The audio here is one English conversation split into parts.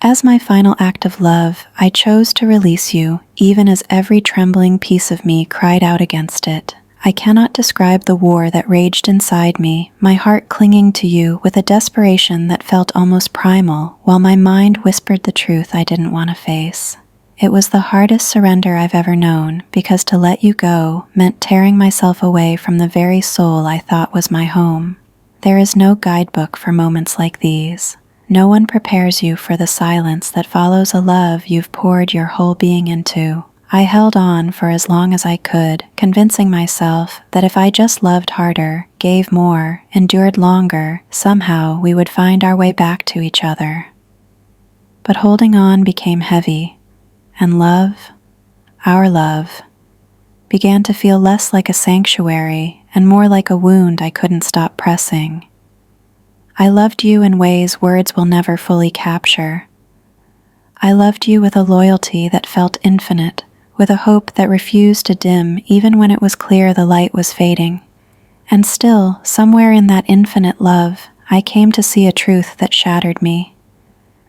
As my final act of love, I chose to release you, even as every trembling piece of me cried out against it. I cannot describe the war that raged inside me, my heart clinging to you with a desperation that felt almost primal, while my mind whispered the truth I didn't want to face. It was the hardest surrender I've ever known, because to let you go meant tearing myself away from the very soul I thought was my home. There is no guidebook for moments like these. No one prepares you for the silence that follows a love you've poured your whole being into. I held on for as long as I could, convincing myself that if I just loved harder, gave more, endured longer, somehow we would find our way back to each other. But holding on became heavy, and love, our love, began to feel less like a sanctuary and more like a wound I couldn't stop pressing. I loved you in ways words will never fully capture. I loved you with a loyalty that felt infinite, with a hope that refused to dim even when it was clear the light was fading. And still, somewhere in that infinite love, I came to see a truth that shattered me.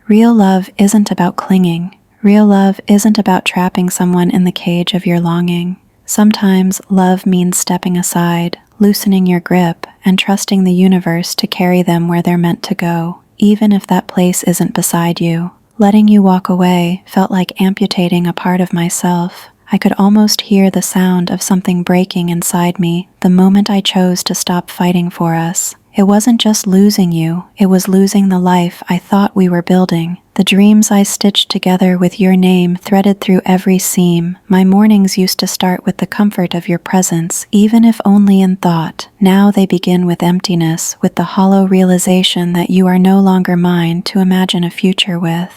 Real love isn't about clinging. Real love isn't about trapping someone in the cage of your longing. Sometimes love means stepping aside, loosening your grip, and trusting the universe to carry them where they're meant to go, even if that place isn't beside you. Letting you walk away felt like amputating a part of myself. I could almost hear the sound of something breaking inside me the moment I chose to stop fighting for us. It wasn't just losing you, it was losing the life I thought we were building. The dreams I stitched together with your name threaded through every seam. My mornings used to start with the comfort of your presence, even if only in thought. Now they begin with emptiness, with the hollow realization that you are no longer mine to imagine a future with.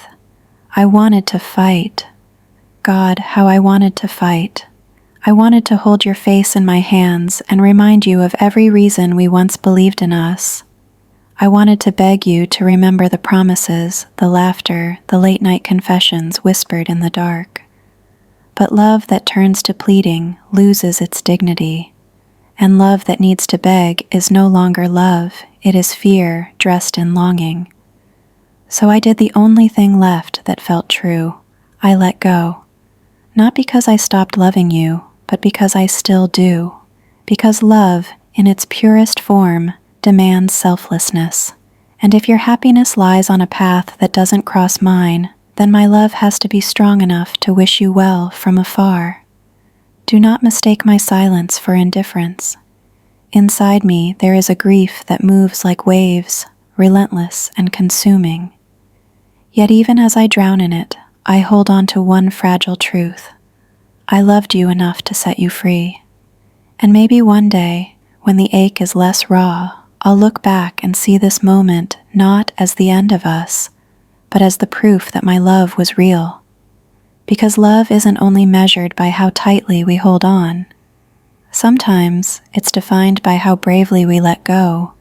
I wanted to fight. God, how I wanted to fight. I wanted to hold your face in my hands and remind you of every reason we once believed in us. I wanted to beg you to remember the promises, the laughter, the late-night confessions whispered in the dark. But love that turns to pleading loses its dignity, and love that needs to beg is no longer love, it is fear dressed in longing. So I did the only thing left that felt true. I let go. Not because I stopped loving you, but because I still do. Because love, in its purest form, demands selflessness. And if your happiness lies on a path that doesn't cross mine, then my love has to be strong enough to wish you well from afar. Do not mistake my silence for indifference. Inside me there is a grief that moves like waves, relentless and consuming. Yet even as I drown in it, I hold on to one fragile truth. I loved you enough to set you free. And maybe one day, when the ache is less raw, I'll look back and see this moment not as the end of us, but as the proof that my love was real. Because love isn't only measured by how tightly we hold on. Sometimes it's defined by how bravely we let go,